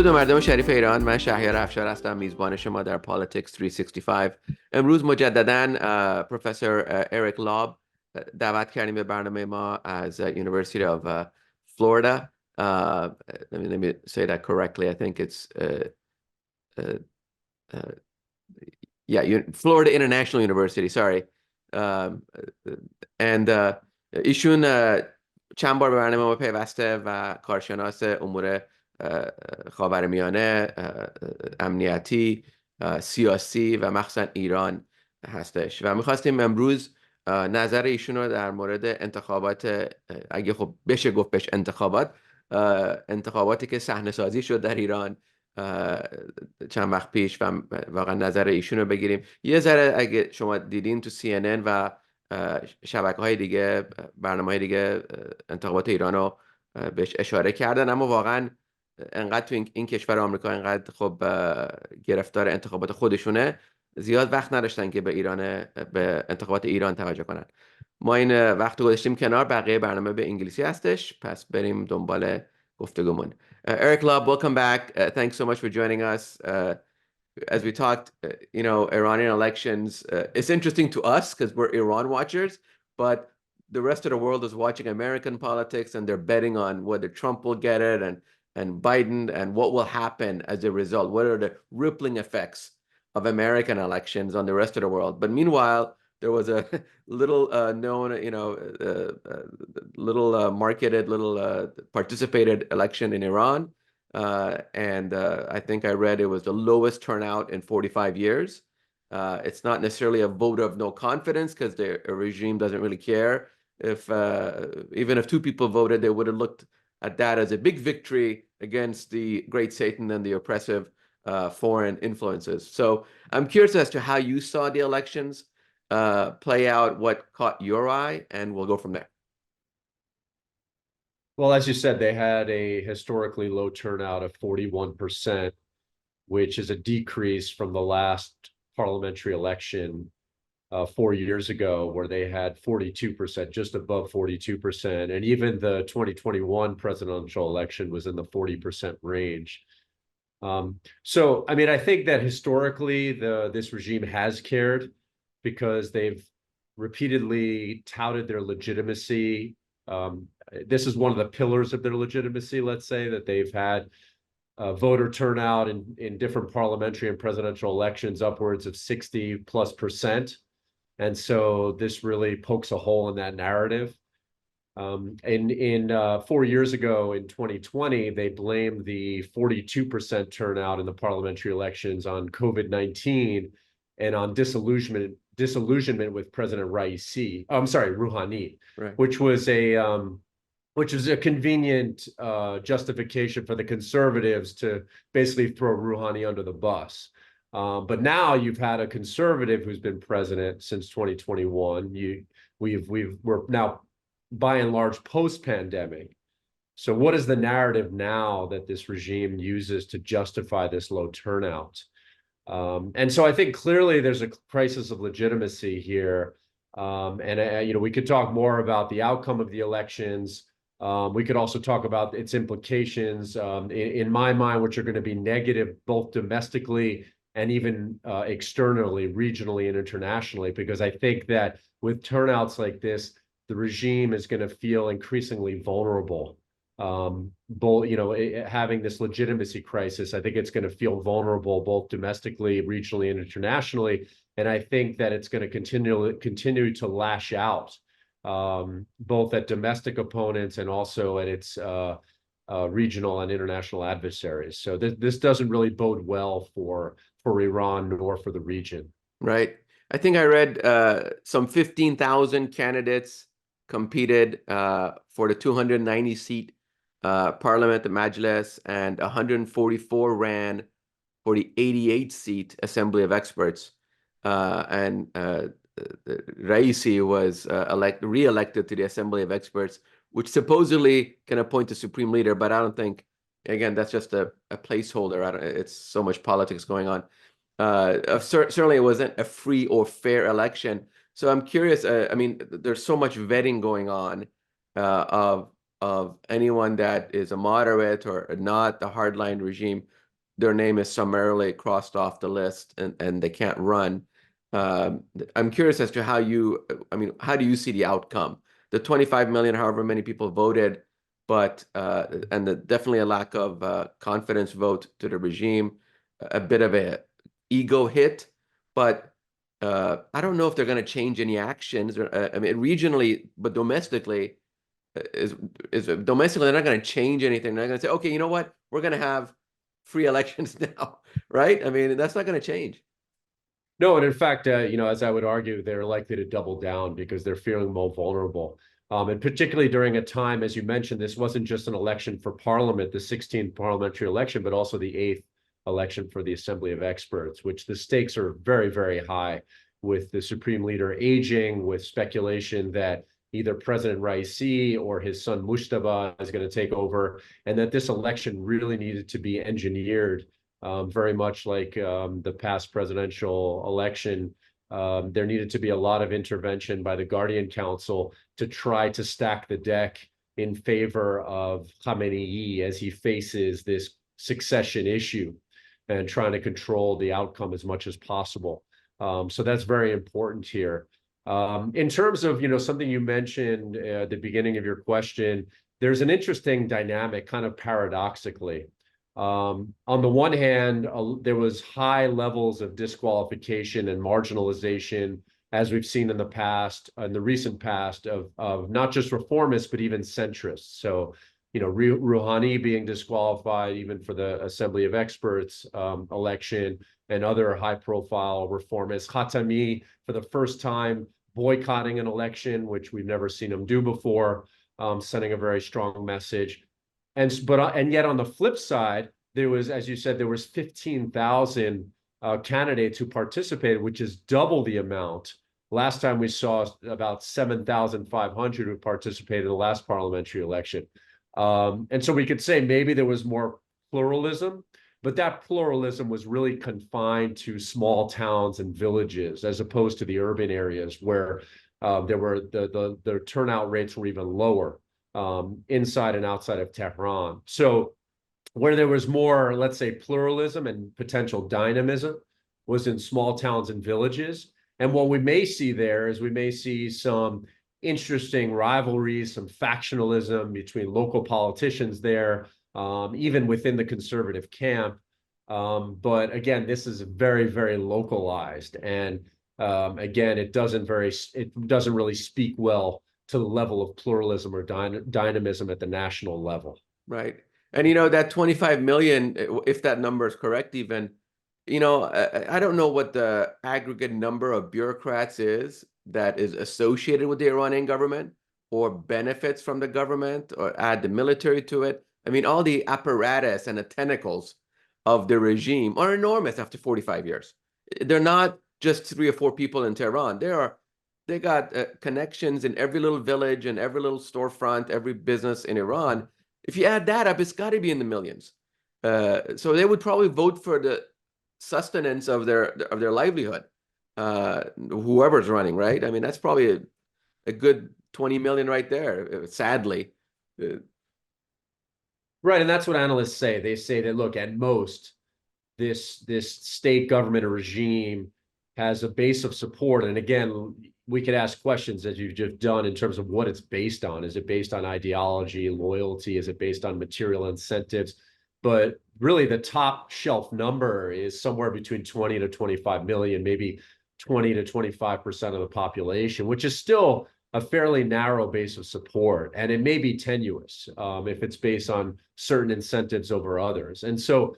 درود و مردم شریف ایران. من شهریار افشار هستم، میزبان شما در Politics 365. امروز مجدداً پروفسور اریک لاب دعوت کردیم به برنامه ما از University of Florida. Let me say that correctly. I think it's uh, uh, Florida International University. Sorry. And ایشون چند بار به برنامه ما پیوسته و کارشناس امور خاورمیانه، امنیتی، سیاسی و مخصوصا ایران هستش و میخواستیم امروز نظر ایشون رو در مورد انتخابات، اگه خب بشه گفت بهش انتخاباتی که صحنه سازی شد در ایران چند وقت پیش و واقعا نظر ایشون رو بگیریم. یه ذره اگه شما دیدین تو CNN و شبکه‌های دیگه، برنامه‌های دیگه انتخابات ایران رو بهش اشاره کردن، اما واقعا انقدر تو این کشور آمریکا انقدر خب گرفتار انتخابات خودشونه، زیاد وقت نداشتن که به انتخابات ایران توجه کنن. ما این وقت رو گذاشتیم کنار، بقیه برنامه به انگلیسی هستش، پس بریم دنبال گفتگومون. Eric Love, welcome back. Thanks so much for joining us. As we talked, Iranian elections, it's interesting to us because we're Iran watchers, but the rest of the world is watching American politics and they're betting on whether Trump will get it and Biden and what will happen as a result. What are the rippling effects of American elections on the rest of the world? But meanwhile, there was a little known, marketed, participated election in Iran. And I think I read it was the lowest turnout in 45 years. It's not necessarily a vote of no confidence because the regime doesn't really care. Even if two people voted, they would have looked at that as a big victory against the great Satan and the oppressive foreign influences. So I'm curious as to how you saw the elections play out, what caught your eye, and we'll go from there. Well, as you said, they had a historically low turnout of 41%, which is a decrease from the last parliamentary election 4 years ago, where they had 42%, just above 42%. And even the 2021 presidential election was in the 40% range. So, I mean, I think that historically this regime has cared because they've repeatedly touted their legitimacy. This is one of the pillars of their legitimacy, let's say, that they've had voter turnout in different parliamentary and presidential elections upwards of 60+%. And so this really pokes a hole in that narrative. 4 years ago in 2020, they blamed the 42% turnout in the parliamentary elections on COVID-19 and on disillusionment with President Rouhani, right, which was a convenient justification for the conservatives to basically throw Rouhani under the bus. But now you've had a conservative who's been president since 2021. We're now by and large post-pandemic. So what is the narrative now that this regime uses to justify this low turnout? And so I think clearly there's a crisis of legitimacy here. We could talk more about the outcome of the elections. We could also talk about its implications, in my mind, which are going to be negative both domestically and even externally, regionally and internationally, because I think that with turnouts like this, the regime is going to feel increasingly vulnerable. Having this legitimacy crisis, I think it's going to feel vulnerable both domestically, regionally, and internationally. And I think that it's going to continue to lash out both at domestic opponents and also at its regional and international adversaries. So this doesn't really bode well for Iran nor for the region. Right. I think I read some 15,000 candidates competed for the 290-seat parliament, the Majlis, and 144 ran for the 88-seat Assembly of Experts. And Raisi was re-elected to the Assembly of Experts, which supposedly can appoint a supreme leader, but I don't think, again, that's just a placeholder. It's so much politics going on. Certainly it wasn't a free or fair election. So I'm curious, there's so much vetting going on of of anyone that is a moderate or not the hardline regime, their name is summarily crossed off the list and they can't run. I'm curious as to how how do you see the outcome? The 25 million, however many people voted, but and definitely a lack of confidence vote to the regime, a bit of a ego hit, but I don't know if they're going to change any actions. I mean, regionally, but domestically, is domestically they're not going to change anything. They're going to say, okay, you know what, we're going to have free elections now, right? I mean, that's not going to change. No, and in fact, as I would argue, they're likely to double down because they're feeling more vulnerable. And particularly during a time, as you mentioned, this wasn't just an election for parliament, the 16th parliamentary election, but also the 8th election for the Assembly of Experts, which the stakes are very, very high, with the Supreme Leader aging, with speculation that either President Raisi or his son Mustafa is going to take over, and that this election really needed to be engineered, very much like the past presidential election. There needed to be a lot of intervention by the Guardian Council to try to stack the deck in favor of Khamenei as he faces this succession issue and trying to control the outcome as much as possible. So that's very important here. In terms of, something you mentioned at the beginning of your question, there's an interesting dynamic, kind of paradoxically. On the one hand, there was high levels of disqualification and marginalization, as we've seen in the past, in the recent past, of not just reformists, but even centrists. So, Rouhani being disqualified even for the Assembly of Experts election, and other high-profile reformists. Khatami, for the first time, boycotting an election, which we've never seen him do before, sending a very strong message. And yet on the flip side, there was, as you said, there was 15,000 candidates who participated, which is double the amount. Last time we saw about 7,500 who participated in the last parliamentary election. And so we could say maybe there was more pluralism, but that pluralism was really confined to small towns and villages, as opposed to the urban areas where the turnout rates were even lower, inside and outside of Tehran. So where there was more, let's say, pluralism and potential dynamism was in small towns and villages. And what we may see there is we may see some interesting rivalries, some factionalism between local politicians there, even within the conservative camp. But again, this is very, very localized. And again, it doesn't really speak well to the level of pluralism or dynamism at the national level. Right. And, that 25 million, if that number is correct, even, I don't know what the aggregate number of bureaucrats is that is associated with the Iranian government or benefits from the government or add the military to it. I mean, all the apparatus and the tentacles of the regime are enormous after 45 years. They're not just 3 or 4 people in Tehran. They got connections in every little village and every little storefront, every business in Iran. If you add that up, it's got to be in the millions. So they would probably vote for the sustenance of their livelihood, whoever's running, right? I mean, that's probably a good 20 million right there, sadly. Right, and that's what analysts say. They say that, look, at most, this state government or regime has a base of support. And again, we could ask questions, as you've just done, in terms of what it's based on. Is it based on ideology, loyalty? Is it based on material incentives? But really, the top shelf number is somewhere between 20 to 25 million, maybe 20 to 25% of the population, which is still a fairly narrow base of support. And it may be tenuous if it's based on certain incentives over others. And so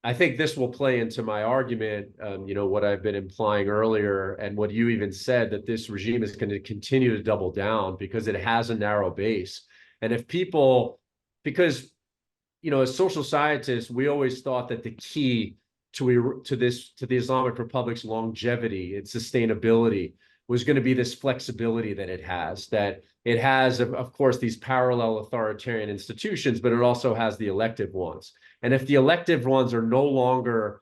I think this will play into my argument, what I've been implying earlier, and what you even said, that this regime is going to continue to double down because it has a narrow base. And if people, because, as social scientists, we always thought that the key to the Islamic Republic's longevity, its sustainability, was going to be this flexibility that it has, of course, these parallel authoritarian institutions, but it also has the elective ones. And if the elective ones are no longer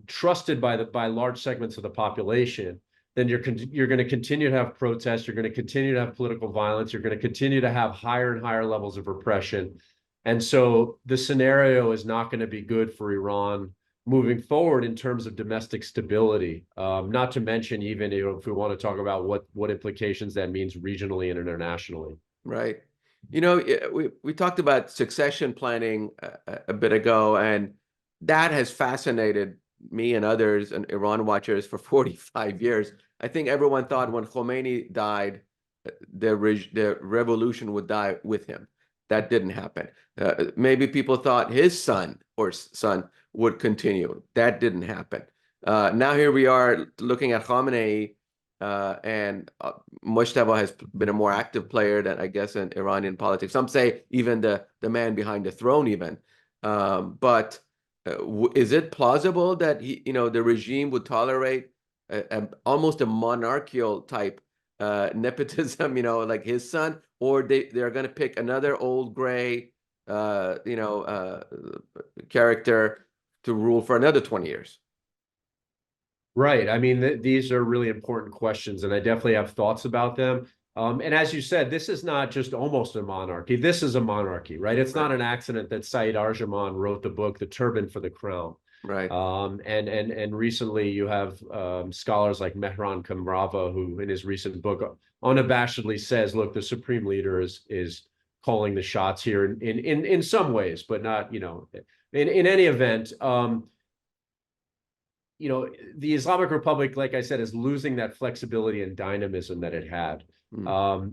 trusted by large segments of the population, then you're going to continue to have protests. You're going to continue to have political violence. You're going to continue to have higher and higher levels of repression. And so the scenario is not going to be good for Iran moving forward in terms of domestic stability. Not to mention, even if we want to talk about what implications that means regionally and internationally. Right. We talked about succession planning a bit ago, and that has fascinated me and others and Iran watchers for 45 years. I think everyone thought when Khomeini died, the revolution would die with him. That didn't happen. Maybe people thought his son would continue. That didn't happen. Now here we are looking at Khamenei, and Mujtaba has been a more active player than, I guess, in Iranian politics. Some say even the man behind the throne even. But is it plausible that the regime would tolerate almost a monarchical type nepotism, like his son, or they're going to pick another old gray, character to rule for another 20 years? Right. I mean, these are really important questions, and I definitely have thoughts about them. And as you said, this is not just almost a monarchy. This is a monarchy, right? It's not an accident that Said Arjaman wrote the book, The Turban for the Crown. Right. And recently you have scholars like Mehran Kamrava, who in his recent book unabashedly says, look, the supreme leader is calling the shots here in some ways, but not, in any event. The Islamic Republic, like I said, is losing that flexibility and dynamism that it had.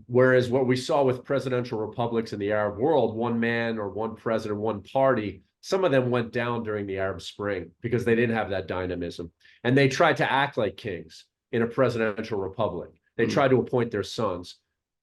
Whereas what we saw with presidential republics in the Arab world, one man or one president, one party, some of them went down during the Arab Spring because they didn't have that dynamism. And they tried to act like kings in a presidential republic. They tried to appoint their sons.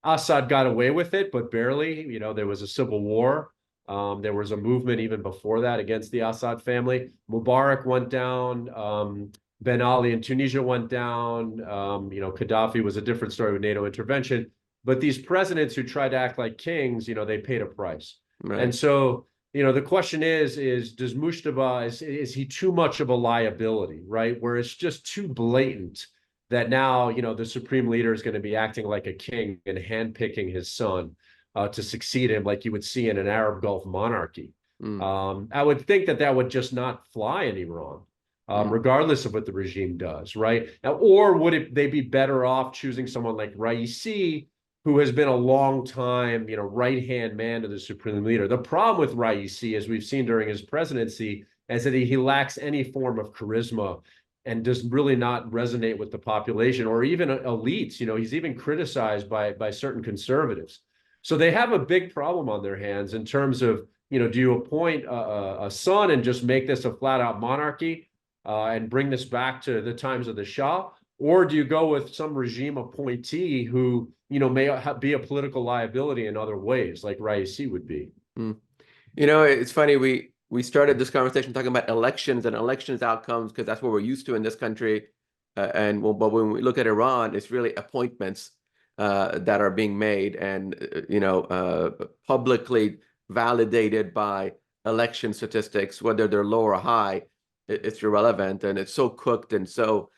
Assad got away with it, but barely. There was a civil war. There was a movement even before that against the Assad family. Mubarak went down. Ben Ali in Tunisia went down. Gaddafi was a different story with NATO intervention. But these presidents who tried to act like kings, they paid a price. Right. And so, the question is does Mujtaba, is he too much of a liability, right? Where it's just too blatant that now, the supreme leader is going to be acting like a king and handpicking his son to succeed him, like you would see in an Arab Gulf monarchy. I would think that would just not fly in Iran, regardless of what the regime does, right? Now, or would they be better off choosing someone like Raisi, who has been a long time, right-hand man to the supreme leader? The problem with Raisi, as we've seen during his presidency, is that he lacks any form of charisma and does really not resonate with the population or even elites. He's even criticized by certain conservatives. So they have a big problem on their hands in terms of, do you appoint a son and just make this a flat-out monarchy and bring this back to the times of the Shah? Or do you go with some regime appointee who, may be a political liability in other ways, like Raisi would be? It's funny, we started this conversation talking about elections and elections outcomes because that's what we're used to in this country. But when we look at Iran, it's really appointments that are being made and, publicly validated by election statistics, whether they're low or high, it's irrelevant. And it's so cooked and so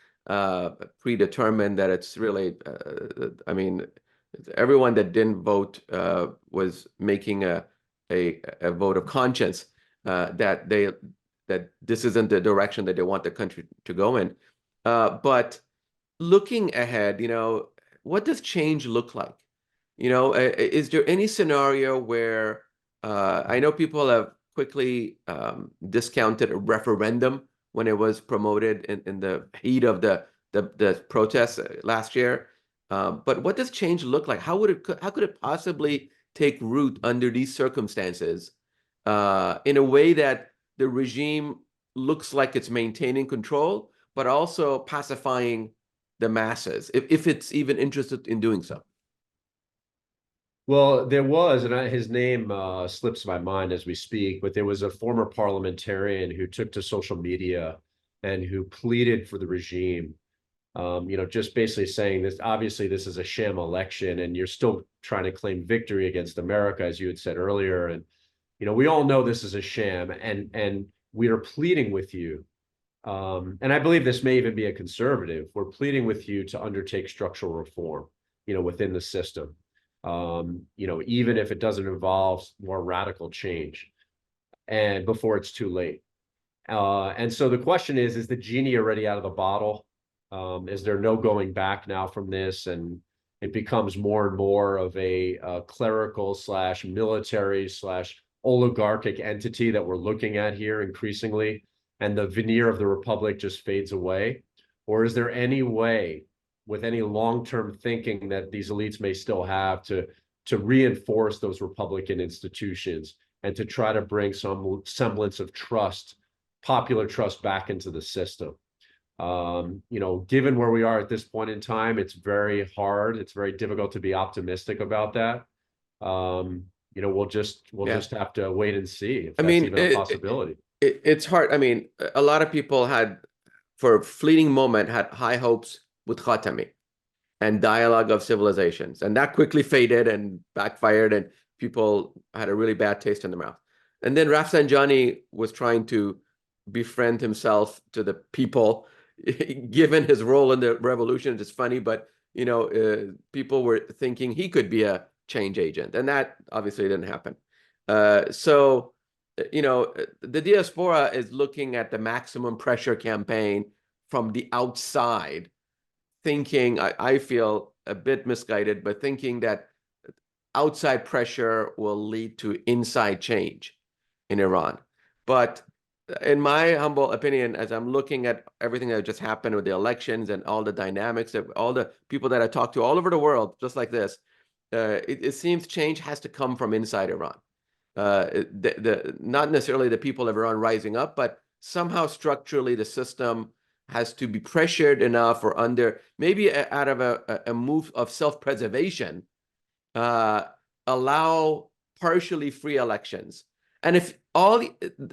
predetermined that it's really, everyone that didn't vote was making a vote of conscience that this isn't the direction that they want the country to go in. But looking ahead, what does change look like? Is there any scenario where I know people have quickly discounted a referendum when it was promoted in the heat of the protests last year? But what does change look like? How could it possibly take root under these circumstances in a way that the regime looks like it's maintaining control, but also pacifying the masses, if it's even interested in doing so? Well, there was, and his name slips my mind as we speak, but there was a former parliamentarian who took to social media and who pleaded for the regime, just basically saying this, obviously this is a sham election and you're still trying to claim victory against America, as you had said earlier. And, we all know this is a sham and we are pleading with you and I believe this may even be a conservative, we're pleading with you to undertake structural reform, within the system, even if it doesn't involve more radical change, and before it's too late. And so the question is the genie already out of the bottle? Is there no going back now from this? And it becomes more and more of a clerical / military / oligarchic entity that we're looking at here increasingly, and the veneer of the republic just fades away? Or is there any way, with any long-term thinking that these elites may still have, to reinforce those republican institutions and to try to bring some semblance of trust, popular trust, back into the system? Given where we are at this point in time, it's very hard. It's very difficult to be optimistic about that. We'll just have to wait and see if that's even a possibility. It's hard. I mean, a lot of people had, for a fleeting moment, had high hopes with Khatami and dialogue of civilizations, and that quickly faded and backfired, and people had a really bad taste in their mouth. And then Rafsanjani was trying to befriend himself to the people, given his role in the revolution. It's funny, but people were thinking he could be a change agent, and that obviously didn't happen. So the diaspora is looking at the maximum pressure campaign from the outside, thinking, I feel a bit misguided, but thinking that outside pressure will lead to inside change in Iran. But in my humble opinion, as I'm looking at everything that just happened with the elections and all the dynamics of all the people that I talk to all over the world, just like this, it seems change has to come from inside Iran. Not necessarily the people of Iran rising up, but somehow structurally the system has to be pressured enough, or under, maybe out of a move of self-preservation, allow partially free elections. And if all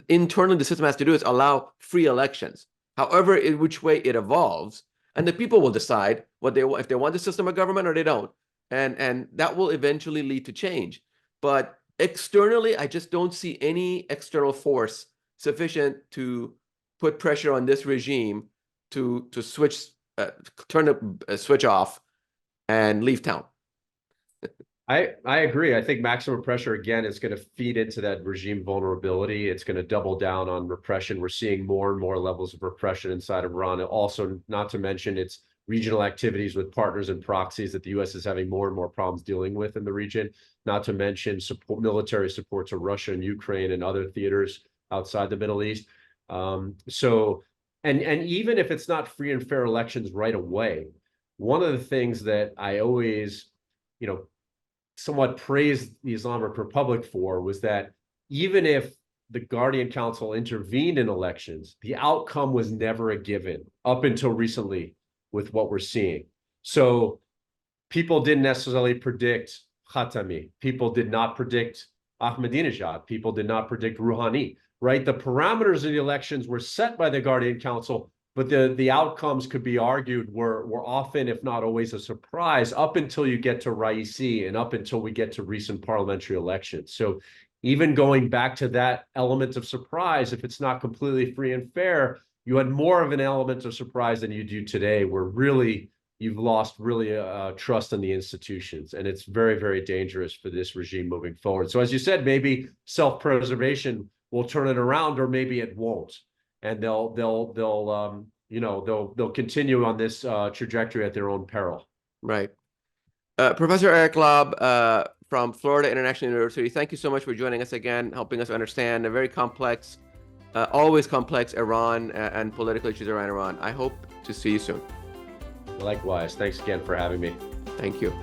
internally the system has to do is allow free elections, however, in which way it evolves, and the people will decide what they want, if they want the system of government or they don't, and that will eventually lead to change. But externally, I just don't see any external force sufficient to put pressure on this regime to switch, turn a switch off and leave town. I agree. I think maximum pressure, again, is going to feed into that regime vulnerability. It's going to double down on repression. We're seeing more and more levels of repression inside of Iran. And also, not to mention its regional activities with partners and proxies that the U.S. is having more and more problems dealing with in the region. Not to mention military support to Russia and Ukraine and other theaters outside the Middle East. And even if it's not free and fair elections right away, one of the things that I always, somewhat praised the Islamic Republic for was that even if the Guardian Council intervened in elections, the outcome was never a given up until recently with what we're seeing. So people didn't necessarily predict Khatami. People did not predict Ahmadinejad. People did not predict Rouhani, right? The parameters of the elections were set by the Guardian Council, but the outcomes could be argued were often, if not always, a surprise up until you get to Raisi and up until we get to recent parliamentary elections. So even going back to that element of surprise, if it's not completely free and fair, you had more of an element of surprise than you do today, where really you've lost trust in the institutions. And it's very, very dangerous for this regime moving forward. So as you said, maybe self-preservation will turn it around, or maybe it won't. And they'll continue on this trajectory at their own peril. Right. Professor Eric Lobb from Florida International University, thank you so much for joining us again, helping us understand a very complex, always complex Iran and political issues around Iran. I hope to see you soon. Likewise. Thanks again for having me. Thank you.